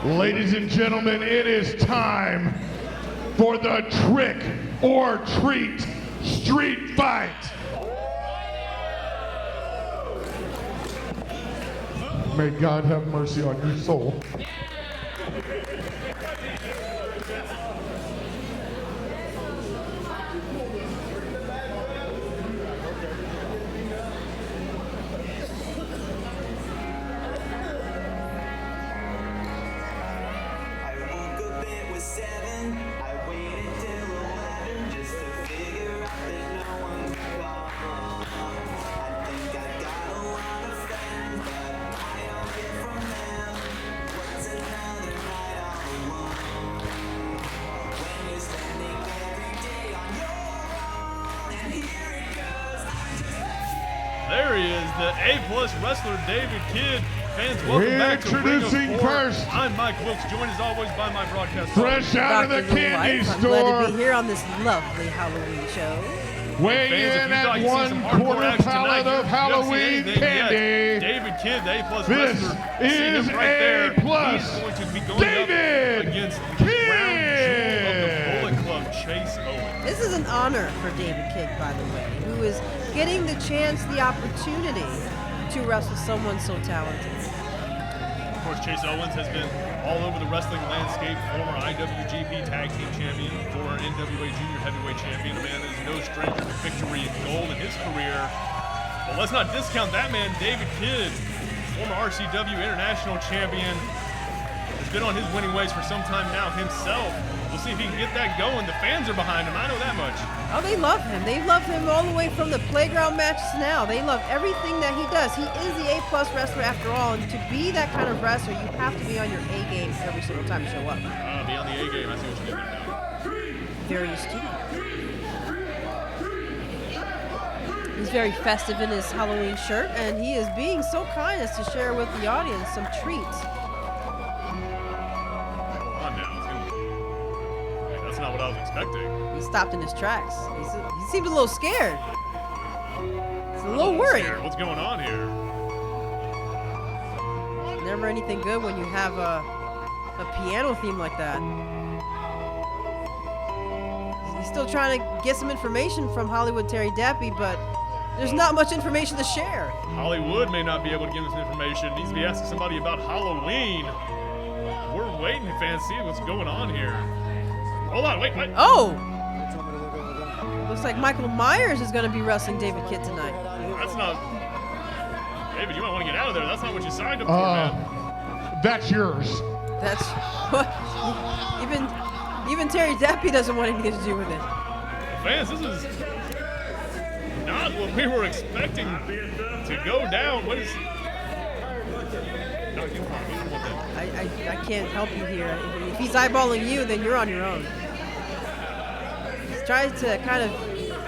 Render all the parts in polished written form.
Ladies and gentlemen, it is time for the trick or treat street fight. May God have mercy on your soul. There he is, the A-plus wrestler David Kidd. Fans, welcome back to Ring of Four. First, I'm Mike Wilkes, joined as always by my broadcast fresh out of the candy store. I'm glad to be here on this lovely Halloween show. Weighing in at 1/4 pallet of Halloween candy. David Kidd, the A-plus this wrestler. Is A-plus He's going to be going David up against the Kidd. crown jewel of the Bullet Club, Chase Owens. This is an honor for David Kidd, by the way, who is getting the chance, the opportunity to wrestle someone so talented. Of course, Chase Owens has been all over the wrestling landscape, former IWGP Tag Team Champion, former NWA Junior Heavyweight Champion, a man that is no stranger to victory and gold in his career. But let's not discount that man, David Kidd, former RCW International Champion, has been on his winning ways for some time now himself. We'll see if he can get that going. The fans are behind him, I know that much. Oh, they love him. They love him all the way from the playground matches now. They love everything that he does. He is the A-plus wrestler after all, and to be that kind of wrestler, you have to be on your A game every single time you show up. Be on the A game, I see what you did there now. Very astute. He's very festive in his Halloween shirt, and he is being so kind as to share with the audience some treats. That's not what I was expecting. He stopped in his tracks. He seemed a little scared. He's a little worried. Scared. What's going on here? Never anything good when you have a piano theme like that. He's still trying to get some information from Hollywood Terry Deppy, but there's not much information to share. Hollywood may not be able to give us information. Needs to be asking somebody about Halloween. We're waiting, fans, see what's going on here. Hold on, wait. Oh! Looks like Michael Myers is going to be wrestling David Kidd tonight. That's not... David, you might want to get out of there. That's not what you signed up for, man. That's yours. That's what... Even Terry Deppy doesn't want anything to do with it. Fans, this is not what we were expecting to go down. What is... No, you can't. I can't help you here. If he's eyeballing you, then you're on your own. He's trying to kind of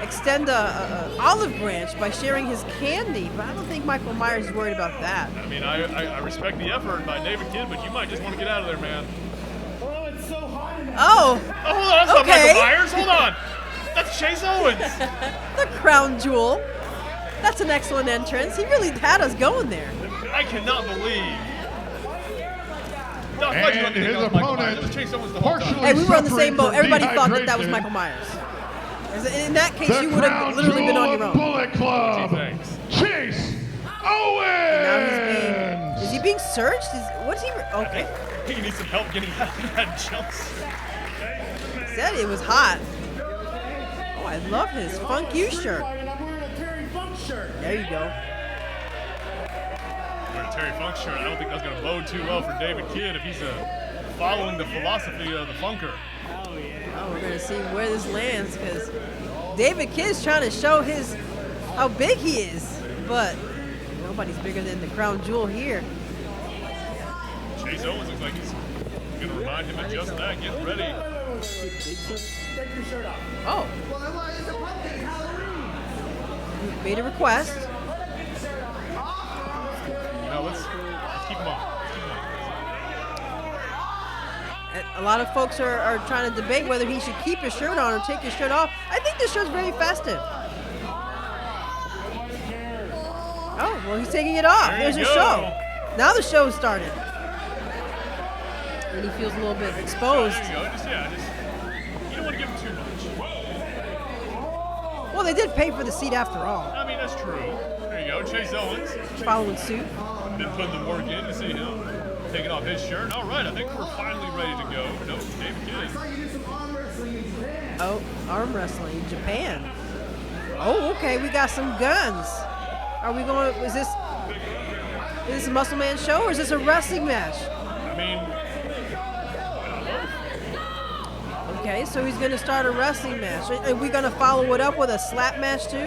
extend a olive branch by sharing his candy, but I don't think Michael Myers is worried about that. I mean, I respect the effort by David Kidd, but you might just want to get out of there, man. Oh! Hold on, that's not Michael Myers. Hold on. That's Chase Owens. The crown jewel. That's an excellent entrance. He really had us going there. I cannot believe. And his opponent, hey, we were on the same boat. Everybody thought that was Michael Myers. In that case, you would have literally been on your own. Bullet Club, Chase Owens. Is he being searched? What's he? Okay. I think he needs some help getting out of that jumpsuit. He said it was hot. Oh, I love his Funk You shirt. There you go. Terry Funk shirt. I don't think that's going to bode too well for David Kidd if he's following the philosophy of the Funker. Oh, we're going to see where this lands because David Kidd's trying to show how big he is, but nobody's bigger than the crown jewel here. Chase Owens looks like he's going to remind him of just that. Get ready. Take your shirt off. Oh. Well, it's a pumpkin Halloween. He made a request. Let's keep him on. A lot of folks are trying to debate whether he should keep his shirt on or take his shirt off. I think this shirt's very festive. Oh, well, he's taking it off. There's a show. Now the show started. And he feels a little bit exposed. There you go. You don't want to give him too much. Well, they did pay for the seat after all. I mean, that's true. There you go. Chase Owens. Following suit. Been putting the work in to see him taking off his shirt. All right, I think we're finally ready to go. No, David Kidd. Oh, arm wrestling in Japan. Oh, okay, we got some guns. Are we going? Is this a Muscle Man show or is this a wrestling match? I mean, Okay, so he's going to start a wrestling match. Are we going to follow it up with a slap match too?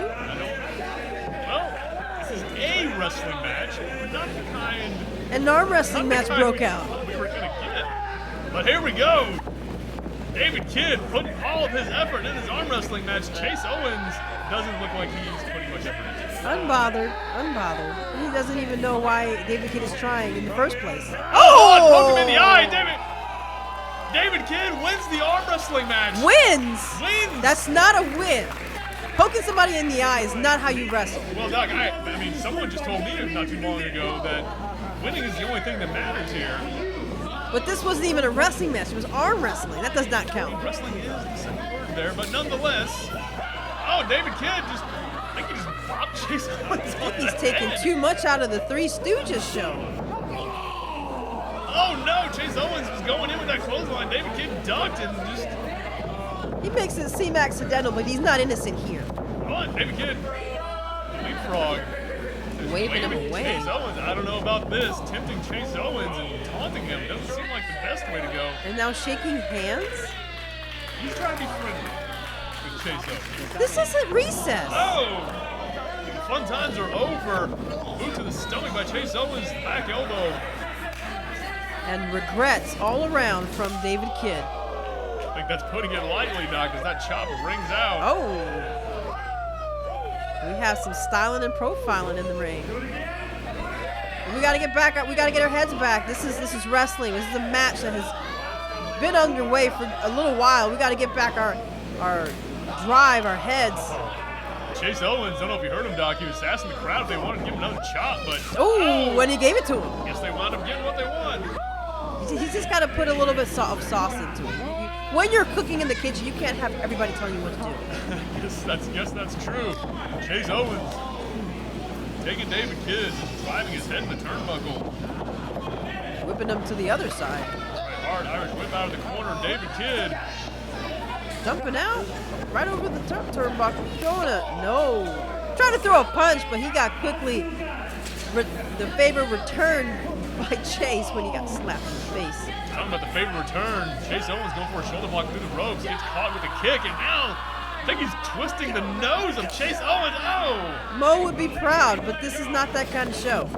well, this is a wrestling match, but not the kind. And an arm wrestling match broke out. We were gonna get. But here we go. David Kidd putting all of his effort in his arm wrestling match. Chase Owens doesn't look like he's putting much effort into it. Unbothered. He doesn't even know why David Kidd is trying in the first place. Oh! Poke him in the eye, David Kidd wins the arm wrestling match. Wins! Wins! That's not a win. Poking somebody in the eye is not how you wrestle. Well, Doc, I mean, someone just told me not too long ago that winning is the only thing that matters here. But this wasn't even a wrestling match. It was arm wrestling. That does not count. Wrestling is the second word there, but nonetheless. Oh, David Kidd I think he just bopped Chase Owens on He's the taking head. too much out of the Three Stooges show. Oh no, Chase Owens was going in with that clothesline. David Kidd ducked and just. He makes it seem accidental, but he's not innocent here. Come on, David Kidd. Leapfrog. Just Waving him away. Chase Owens. I don't know about this. Tempting Chase Owens and taunting him doesn't seem like the best way to go. And now shaking hands? He's trying to be friendly with Chase Owens. This isn't recess. Oh! The fun times are over. Boot to the stomach by Chase Owens. Back elbow. And regrets all around from David Kidd. I think that's putting it lightly, Doc, as that chop rings out. Oh. We have some styling and profiling in the ring. We got to get back. We got to get our heads back. This is wrestling. This is a match that has been underway for a little while. We got to get back our drive, our heads. Chase Owens, I don't know if you heard him, Doc. He was asking the crowd if they wanted to give him another chop, but Oh, when he gave it to him. guess they wound up getting what they want. He's just got to put a little bit of sauce into it. When you're cooking in the kitchen, you can't have everybody telling you what to do. Guess that's true. Chase Owens taking David Kidd, driving his head in the turnbuckle. Whipping him to the other side. Right, hard Irish whip out of the corner. David Kidd. Jumping out. Right over the turnbuckle. Throwing a no. Trying to throw a punch, but he got quickly the favor returned by Chase when he got slapped in the face. Talking about the favorite return. Chase Owens going for a shoulder block through the ropes. Gets caught with a kick, and now I think he's twisting the nose of Chase Owens. Oh! Mo would be proud, but this is not that kind of show.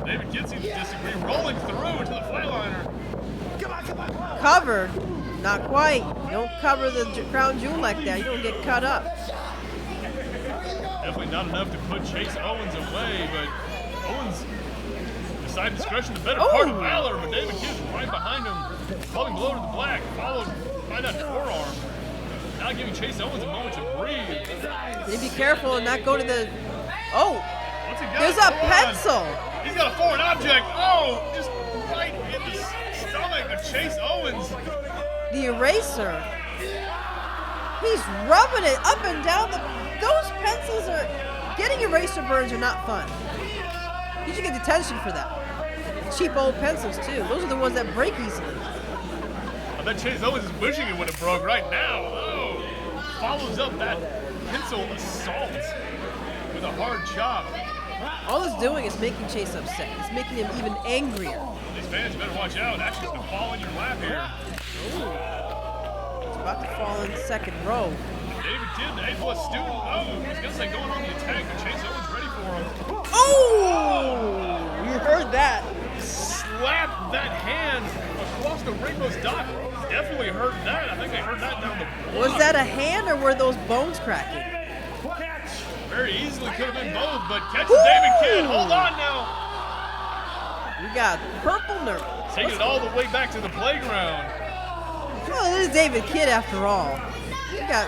David Kidd seems to disagree. Rolling through into the flatliner. Covered. Not quite. Don't cover the crown jewel like that. You don't get cut up. Definitely not enough to put Chase Owens away, but Owens decided discretion the better part of valor, but David Kidd's right behind him. Floating blow to the black, followed by that forearm. Now giving Chase Owens a moment to breathe. Need to be careful and not go to the... Oh! What's he got? There's a Hold on. pencil! He's got a foreign object. Oh! Just right in the stomach of Chase Owens. The eraser. He's rubbing it up and down. Those pencils are... Getting eraser burns are not fun. You should get detention for that. Cheap old pencils, too. Those are the ones that break easily. I bet Chase Owens is wishing it would have broke right now. Oh! Follows up that pencil assault with a hard chop. All it's doing is making Chase upset. It's making him even angrier. These fans better watch out. Action's gonna fall in your lap here. It's about to fall in the second row. David Kidd, the A+ student. Oh, I was gonna say going on the attack, but Chase Owens ready for him. Oh! You heard that. Slap that hand across the ring post. Doc definitely heard that. I think they heard that down the block. Was that a hand or were those bones cracking? Very easily could have been both, but catches David Kidd. Hold on now. We got purple nerve. Taking it all the way back to the playground. Well, it is David Kidd after all.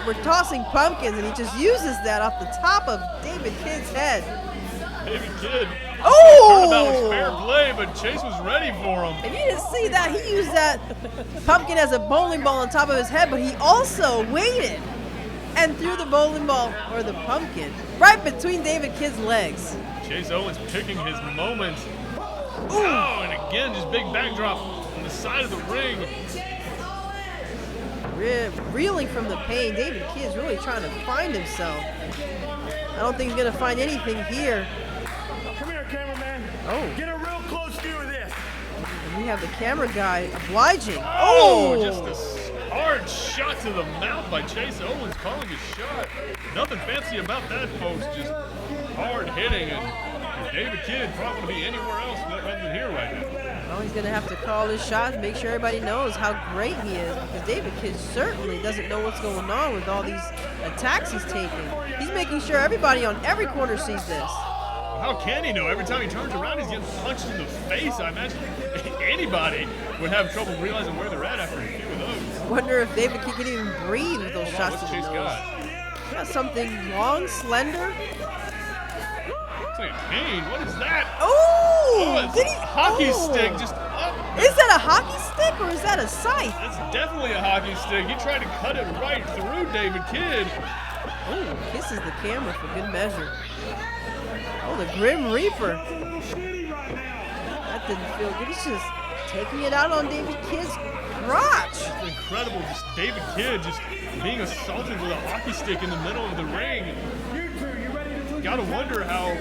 We're tossing pumpkins and he just uses that off the top of David Kidd's head. David Kidd. Oh! Turnabout was fair play, but Chase was ready for him. If you didn't see that, he used that pumpkin as a bowling ball on top of his head, but he also waited and threw the bowling ball, or the pumpkin, right between David Kidd's legs. Chase Owens picking his moment. Oh, and again, just big backdrop on the side of the ring. Reeling from the pain, David Kidd's really trying to find himself. I don't think he's going to find anything here. Come here, cameraman. Oh. Get a real close view of this. And we have the camera guy obliging. Oh, just a hard shot to the mouth by Chase Owens, calling his shot. Nothing fancy about that, folks. Just hard hitting, and David Kidd probably going to be anywhere else rather than here right now. Well, he's going to have to call his shot and make sure everybody knows how great he is, because David Kidd certainly doesn't know what's going on with all these attacks he's taking. He's making sure everybody on every corner sees this. How can he know? Every time he turns around, he's getting punched in the face. I imagine anybody would have trouble realizing where they're at after a few of those. Wonder if David Kidd can even breathe with those shots to What's the Chase nose. got? Got something long, slender. Looks like a cane. What is that? Oh! It's Did a he? hockey Oh. stick just up. Is that a hockey stick or is that a scythe? That's definitely a hockey stick. He tried to cut it right through David Kidd. Oh, kisses the camera for good measure. Oh, the Grim Reaper. That didn't feel good. He's just taking it out on David Kidd's crotch. It's incredible. Just David Kidd just being assaulted with a hockey stick in the middle of the ring. Gotta wonder how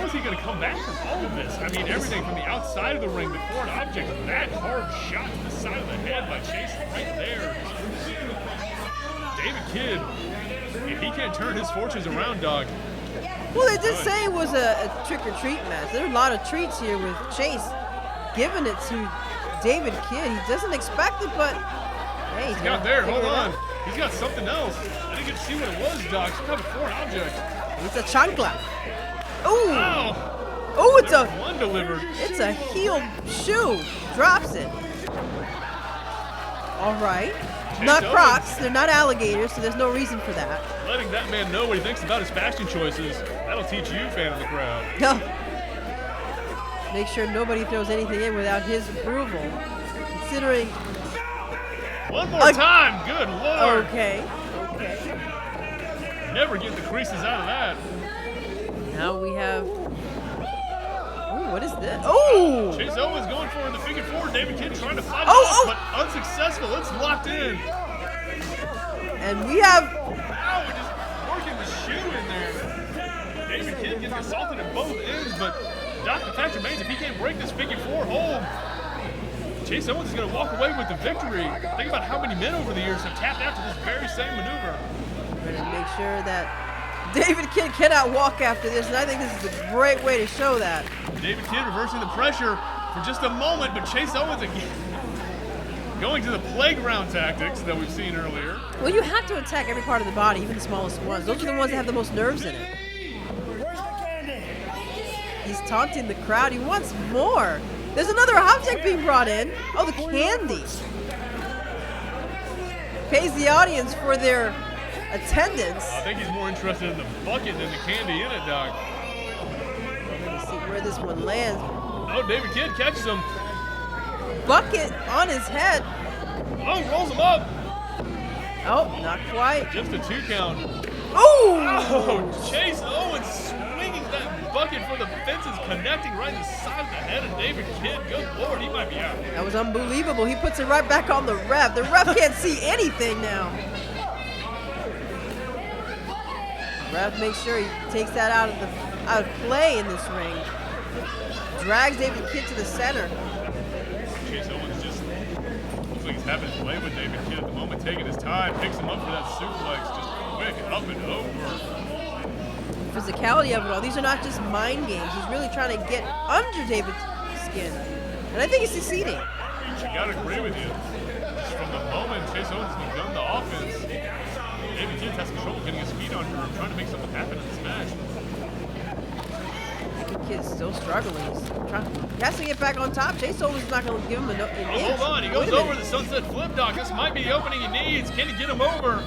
is he going to come back from all of this? I mean, everything from the outside of the ring, the foreign object, that hard shot to the side of the head by Chase right there. David Kidd, if he can't turn his fortunes around, dog. Well, they did say it was a trick-or-treat match. There are a lot of treats here with Chase giving it to David Kidd. He doesn't expect it, but hey, he's Got there, hold figure it on. out. He's got something else. I didn't get to see what it was, dog. Some kind of foreign object. It's a chancla. Ooh. Oh, Oh, it's a one delivered. It's a heeled shoe. Drops it. All right. Not Owens. Crocs. They're not alligators, so there's no reason for that. Letting that man know what he thinks about his fashion choices. That'll teach you, fan of the crowd. No. Make sure nobody throws anything in without his approval. Considering. One more time. Good Lord. Okay. Never get the creases out of that. Now we have. Ooh, what is this? Oh! Chase Owens going for the figure four. David Kidd trying to fight it Oh, off, oh. but unsuccessful. It's locked in. And we have. Ow, we're just working the shoe in there. David Kidd getting assaulted at both ends, but the fact remains, if he can't break this figure four hold, Chase Owens is going to walk away with the victory. Think about how many men over the years have tapped out to this very same maneuver. We're going to make sure that David Kidd cannot walk after this, and I think this is a great way to show that. David Kidd reversing the pressure for just a moment, but Chase Owens again going to the playground tactics that we've seen earlier. Well, you have to attack every part of the body, even the smallest ones. Those are the ones that have the most nerves in it. Where's the candy? He's taunting the crowd. He wants more. There's another object being brought in. Oh, the candy. Pays the audience for their attendance. I think he's more interested in the bucket than the candy in it, Doc. Let's see where this one lands. Oh, David Kidd catches him. Bucket on his head. Oh, rolls him up. Oh, not quite. Just a 2 count. Oh! Oh, Chase Owens swinging that bucket for the fences, connecting right in the side of the head of David Kidd. Good Lord, he might be out. That was unbelievable. He puts it right back on the ref. The ref can't see anything now. The ref makes sure he takes that out of play in this ring. Drags David Kidd to the center. Chase Owens just looks like he's having his way with David Kidd at the moment, taking his time, picks him up for that suplex, just quick, up and over. Physicality of it all. These are not just mind games. He's really trying to get under David's skin. And I think he's succeeding. I gotta agree with you. Just from the moment Chase Owens has begun the offense, David Kidd has control of getting his feet under him, trying to make something happen in this match. David Kidd's still struggling. He has to get back on top. Chase Owens is not going to give him an inch. Oh, hold on, he goes over the sunset flip, Doc. This might be the opening he needs. Can he get him over?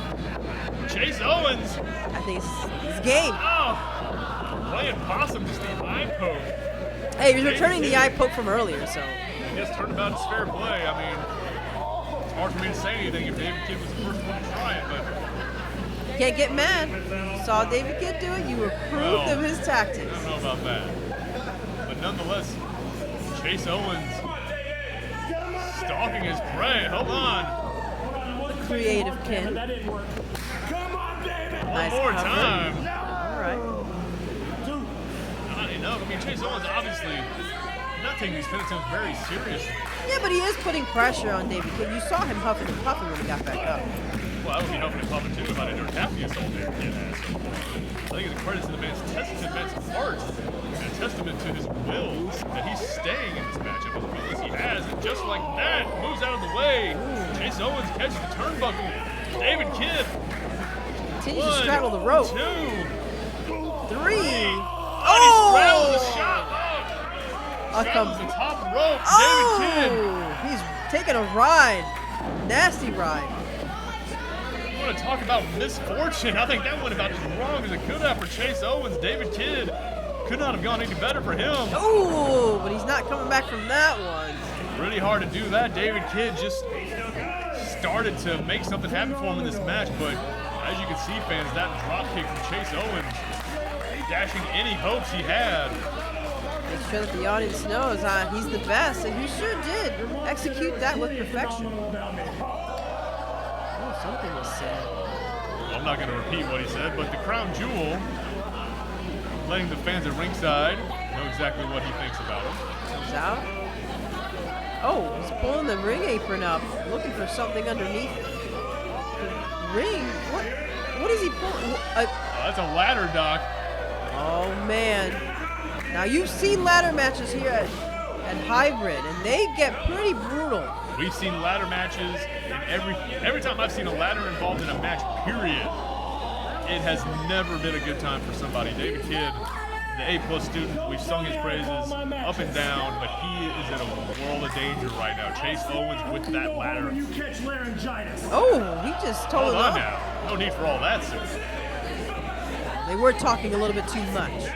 Chase Owens. I think it's game. Oh, playing possum, just the eye poke. Hey, he's returning the eye poke from earlier, so. Just turnabout is fair play. I mean, it's hard for me to say anything if David Kidd was the first one to try it, but Can't get mad. You saw David Kidd do it. You approved of his tactics. I don't know about that. But nonetheless, Chase Owens stalking his prey. Hold on. Creative kid. That didn't work. Come on, David. One more time. All right. You know, I mean, Chase Owens obviously not taking these finishes very seriously. Yeah, but he is putting pressure on David Kidd. You saw him huffing and puffing when he got back up. Well, I would be helping him pumping too if I didn't half the assault David Kidd has. I think it's a credit to the man's heart and a testament to his will that he's staying in this matchup as well as he has. And just like that, moves out of the way. Chase Owens catches the turnbuckle. David Kidd. Continues to straddle the rope. 2, 3. Oh! He straddles the shot. Straddles the top rope. David Kidd. He's taking a ride. Nasty ride. You want to talk about misfortune? I think that went about as wrong as it could have for Chase Owens. David Kidd could not have gone any better for him. Oh, but he's not coming back from that one. Really hard to do that. David Kidd just started to make something happen for him in this match, but as you can see, fans, that drop kick from Chase Owens, dashing any hopes he had. Make sure that the audience knows he's the best, and he sure did execute that with perfection. Oh, something was said. I'm not going to repeat what he said, but the crown jewel, letting the fans at ringside know exactly what he thinks about him. Comes out. Oh, he's pulling the ring apron up, looking for something underneath the ring. What is he pulling? That's a ladder, Doc. Oh, man. Now, you've seen ladder matches here at Hybrid, and they get pretty brutal. We've seen ladder matches, and every time I've seen a ladder involved in a match, period, it has never been a good time for somebody. David Kidd, the A+ student, we've sung his praises up and down, but he is in a world of danger right now. Chase Owens with that ladder. You catch laryngitis. Oh, he just told Hold him on off. now. No need for all that, sir. They were talking a little bit too much.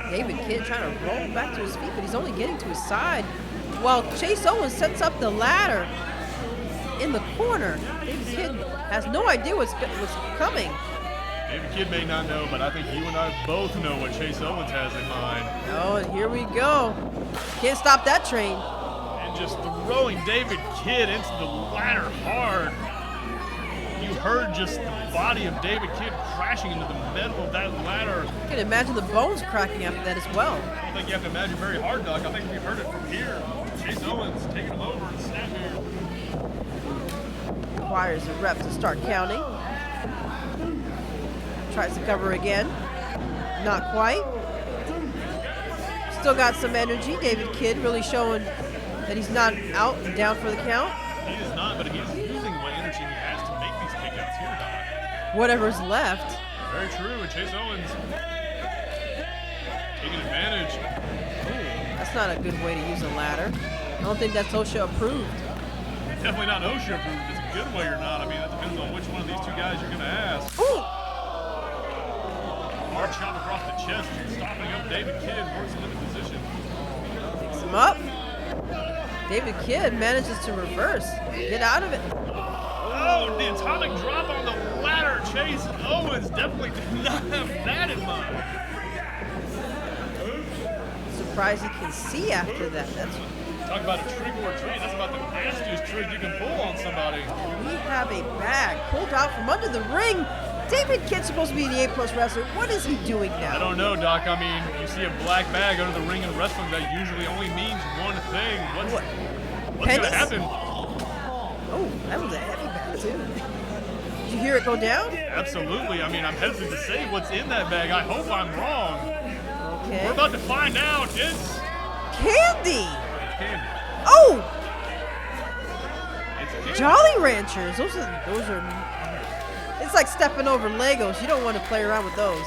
David Kidd trying to roll back to his feet, but he's only getting to his side. While Chase Owens sets up the ladder in the corner, David Kidd has no idea what's coming. David Kidd may not know, but I think you and I both know what Chase Owens has in mind. Oh, and here we go. Can't stop that train. And just throwing David Kidd into the ladder hard. You heard just the body of David Kidd crashing into the metal of that ladder. You can imagine the bones cracking after that as well. I don't think you have to imagine very hard, Doc. I think we heard it from here. Chase Owens taking him over and snap here. Requires a rep to start counting. Tries to cover again. Not quite. Still got some energy. David Kidd really showing that he's not out and down for the count. He is not, but he's using what energy he has to make these kickouts here, Doc. Whatever's left. Very true, and Chase Owens taking advantage. That's not a good way to use a ladder. I don't think that's OSHA approved. Definitely not OSHA approved. It's a good way or not. I mean, that depends on which one of these two guys you're going to ask. Ooh! Hard chop across the chest, stopping up David Kidd, works him into position. Picks him up. David Kidd manages to reverse. Get out of it. Oh, the atomic drop on the ladder. Chase Owens definitely did not have that in mind. Surprised he can see after that. That's Talk about a trick or a treat. That's about the nastiest trick you can pull on somebody. we have a bag pulled out from under the ring. David Kidd's supposed to be the A+ wrestler. What is he doing now? I don't know, Doc. I mean, you see a black bag under the ring in wrestling, that usually only means one thing. What's going to Pennies? happen? Oh, that was a heavy bag too. Did you hear it go down? Absolutely. I mean, I'm hesitant to say what's in that bag. I hope I'm wrong. Okay. We're about to find out. It's Candy. candy. Oh, It's candy. Jolly Ranchers. Those are. It's like stepping over Legos. You don't want to play around with those.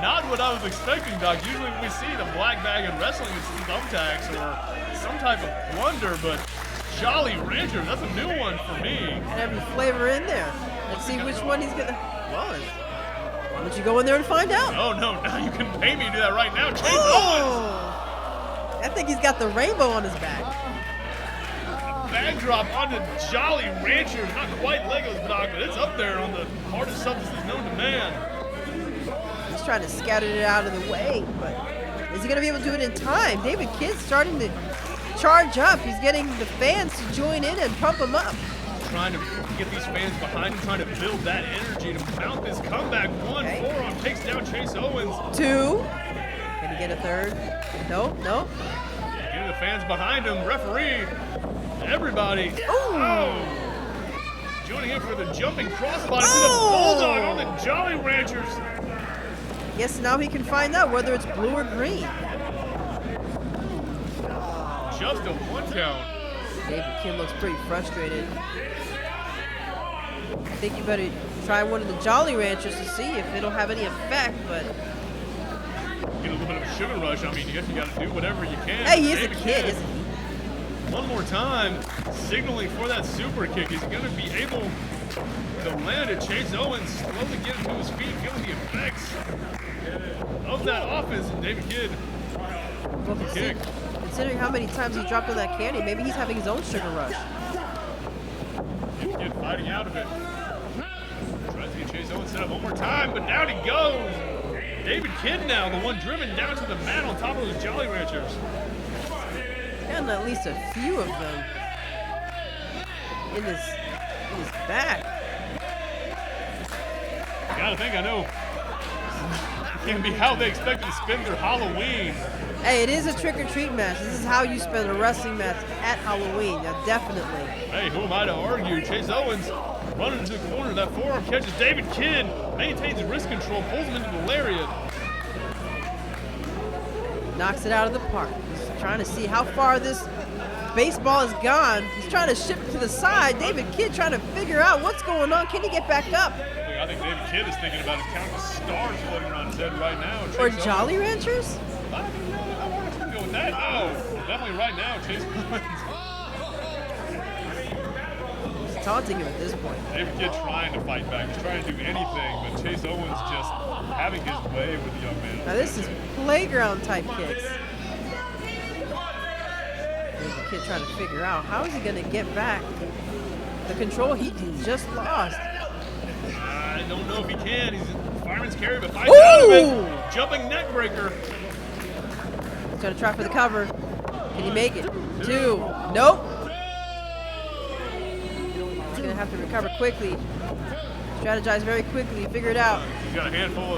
Not what I was expecting, Doc. Usually when we see the black bag in wrestling, it's thumbtacks or some type of plunder, but Jolly Rancher, that's a new one for me. And every flavor in there. Let's see which one he's gonna. Well, Why don't you go in there and find out? Oh, no, now you can pay me to do that right now. Chase Owens! Oh! I think he's got the rainbow on his back. Bag drop on the Jolly Ranchers. Not quite Legos, Doc, but it's up there on the hardest substances known to man. He's trying to scatter it out of the way, but is he going to be able to do it in time? David Kidd's starting to charge up. He's getting the fans to join in and pump him up. Trying to get these fans behind him, trying to build that energy to mount this comeback. One forearm takes down Chase Owens. 2. Can he get a 3rd? No. Getting the fans behind him. Referee. Everybody. Oh! Joining in for the jumping crossbody to the Bulldog on the Jolly Ranchers. Guess now he can find out whether it's blue or green. Just a 1 count. David Kidd looks pretty frustrated. I think you better try one of the Jolly Ranchers to see if it'll have any effect, but... Get a little bit of a sugar rush. I mean, I guess you got to do whatever you can. Hey, he is David a kid, isn't he? One more time, signaling for that super kick. He's going to be able to land it. Chase Owens slowly getting to his feet, feeling the effects of that offense. And David Kidd, Well, kick. considering how many times he dropped on that candy, maybe he's having his own sugar rush. David Kidd fighting out of it. Tries to get Chase Owens set up one more time, but down he goes. David Kidd now, the one driven down to the mat on top of those Jolly Ranchers. And at least a few of them in his back. Gotta think, I know. Can't be how they expect to spend their Halloween. Hey, it is a trick-or-treat match. This is how you spend a wrestling match at Halloween. Now, definitely. Hey, who am I to argue? Chase Owens running into the corner. That forearm catches David Kidd. Maintains wrist control. Pulls him into the lariat. Knocks it out of the park. He's trying to see how far this baseball has gone. He's trying to shift to the side. David Kidd trying to figure out what's going on. Can he get back up? I think David Kidd is thinking about his countless stars floating around his head right now. Or Chase Jolly Owens. Ranchers? I want to go with that. No, definitely right now, Chase Owens. He's taunting him at this point. David Kidd trying to fight back. He's trying to do anything, but Chase Owens just having his way with the young man. Now this is playground type kicks. David Kidd trying to figure out how is he going to get back the control he just lost. I don't know if he can. He's a fireman's carry, but fights out of it. Jumping neck breaker. He's going to try for the cover. Can he make it? 2. Nope. He's going to have to recover quickly. Strategize very quickly. Figure it out. He's got a handful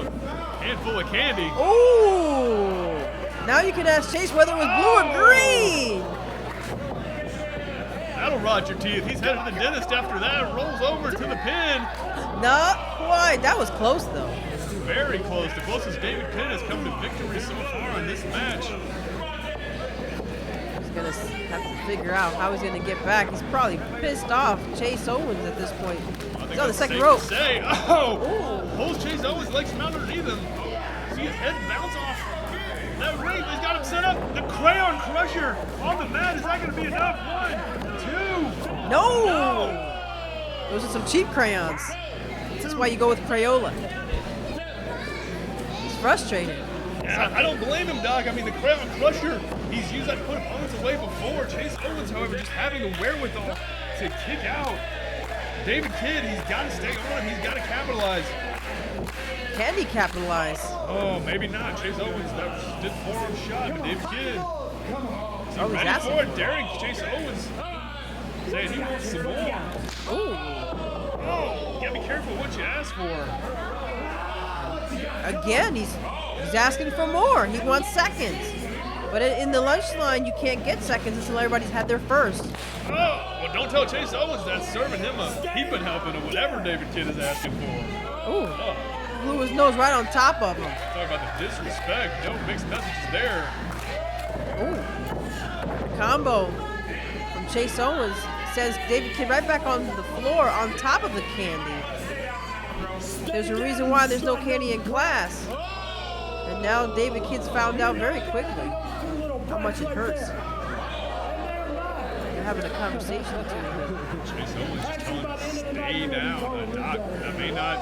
of candy. Ooh! Now you can ask Chase whether it was blue or green. That'll rot your teeth. He's headed to the dentist after that. Rolls over to the pin. Not quite. That was close though. Very close. The closest David Kidd has come to victory so far in this match. He's gonna have to figure out how he's gonna get back. He's probably pissed off Chase Owens at this point. He's on the second rope. Say, oh! Pulls Chase Owens' legs from underneath him. See his head bounce off that ring. He's got him set up. The Crayon Crusher on the mat. Is that going to be enough? 1, 2. No! Those are some cheap crayons. This is why you go with Crayola. He's frustrated. Yeah, I don't blame him, Doc. I mean, the Crayon Crusher, he's used that to put opponents away before. Chase Owens, however, just having the wherewithal to kick out. David Kidd, he's got to stay on. He's got to capitalize. Can he capitalize? Oh, maybe not. Chase Owens, that did forearm shot, but David Kidd, is he he's ready asking for it? Daring Chase Owens, saying he wants some more. Ooh. Oh, you gotta be careful what you ask for. Again, he's asking for more. He wants seconds. But in the lunch line, you can't get seconds until everybody's had their first. Oh, well, don't tell Chase Owens that's serving him a heaping helping of whatever David Kidd is asking for. Ooh. Oh, Blew his nose right on top of him. talk about the disrespect. No mixed messages there. Ooh. The combo from Chase Owens sends David Kidd right back on the floor on top of the candy. There's a reason why there's no candy in class. And now David Kidd's found out very quickly how much it hurts. They're having a conversation between them. Chase Owens just telling him to stay down. Doc, that may not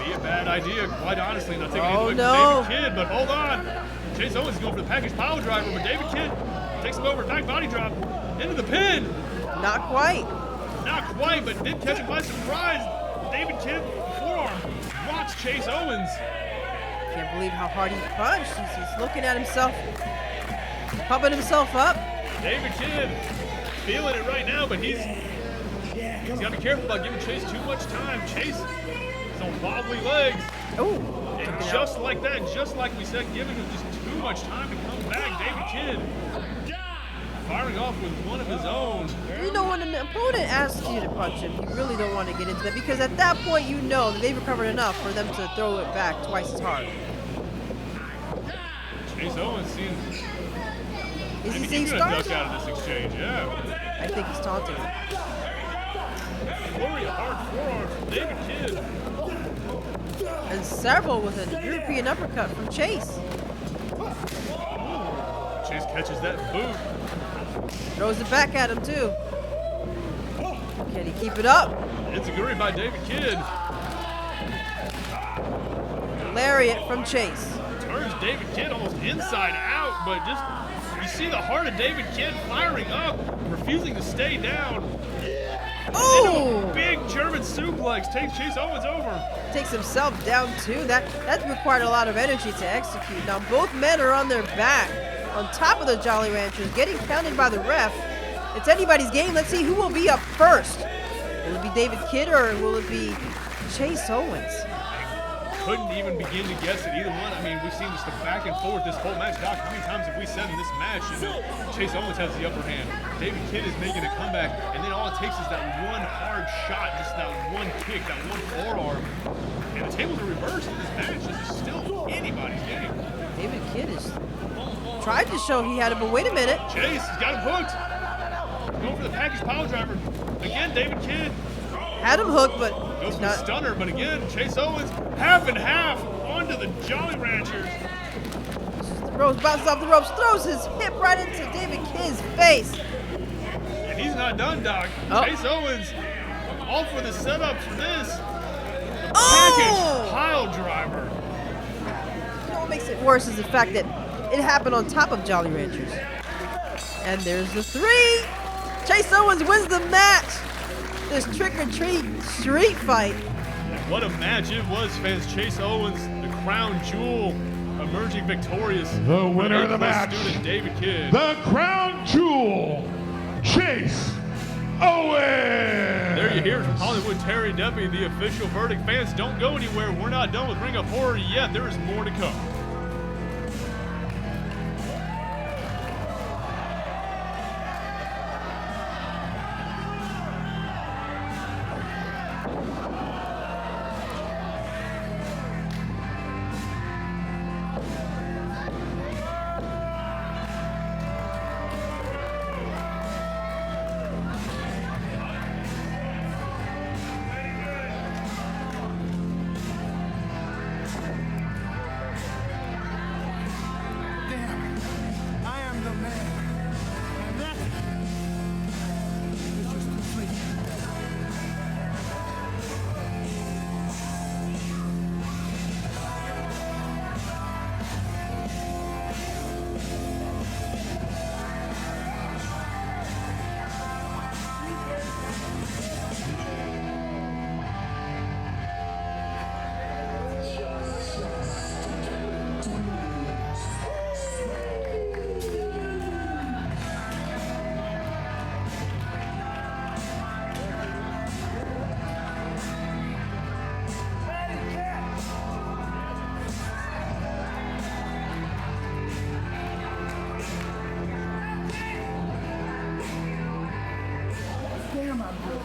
be a bad idea, quite honestly. Not taking Oh, anything away no. from David Kidd, but hold on. Chase Owens going for the package pile driver, but David Kidd takes him over, back body drop into the pin. Not quite. Not quite, but did catch him by surprise. David Kidd, forearm, rocks Chase Owens. Can't believe how hard he punched. He's looking at himself, pumping himself up. David Kidd feeling it right now, but he's got to be careful about giving Chase too much time. Chase is on wobbly legs. Oh, And just like that, just like we said, giving him just too much time to come back. David Kidd firing off with one of his own. you know, when an opponent asks you to punch him, you really don't want to get into that because at that point you know that they've recovered enough for them to throw it back twice as hard. Chase Owens seems Is he maybe seeing he's gonna duck stars? out of this exchange. Yeah. I think he's taunting him. Flurry of hard forearms from David Kidd. And several with a European uppercut from Chase. Chase catches that boot. Throws it back at him too. Can he keep it up? It's a guri by David Kidd. Lariat from Chase. Turns David Kidd almost inside out, but just you see the heart of David Kidd firing up, refusing to stay down. Oh! Big German suplex takes Chase Owens over. Takes himself down too. That required a lot of energy to execute. Now both men are on their back, on top of the Jolly Ranchers, getting counted by the ref. It's anybody's game. Let's see who will be up first. Will it be David Kidd or will it be Chase Owens? Couldn't even begin to guess it, either one. I mean, we've seen just the back and forth this whole match. Doc, how many times have we said in this match, you know, Chase Owens has the upper hand. David Kidd is making a comeback, and then all it takes is that one hard shot, just that one kick, that one forearm. And the tables are reversed in this match. This is still anybody's game. David Kidd has tried to show he had it, but wait a minute. Chase has got him hooked. Going for the package pile driver. Again, David Kidd Had him hooked, but goes he's for the not. stunner, but again, Chase Owens half and half onto the Jolly Ranchers. Rose bounces off the ropes, throws his hip right into David Kidd's face. And he's not done, Doc. Oh. Chase Owens all for the setup for this. The Oh! package pile driver. You know what makes it worse is the fact that it happened on top of Jolly Ranchers. And there's the 3. Chase Owens wins the match. This trick-or-treat street fight. What a match it was, fans. Chase Owens, the crown jewel, emerging victorious. The winner of the match, Student David Kidd. the crown jewel, Chase Owens. There you hear it from Hollywood Terry Duffy, the official verdict. Fans, don't go anywhere. We're not done with Ring of Horror yet. There is more to come. Damn, I am the man. And that is just complete. Damn, I'm good.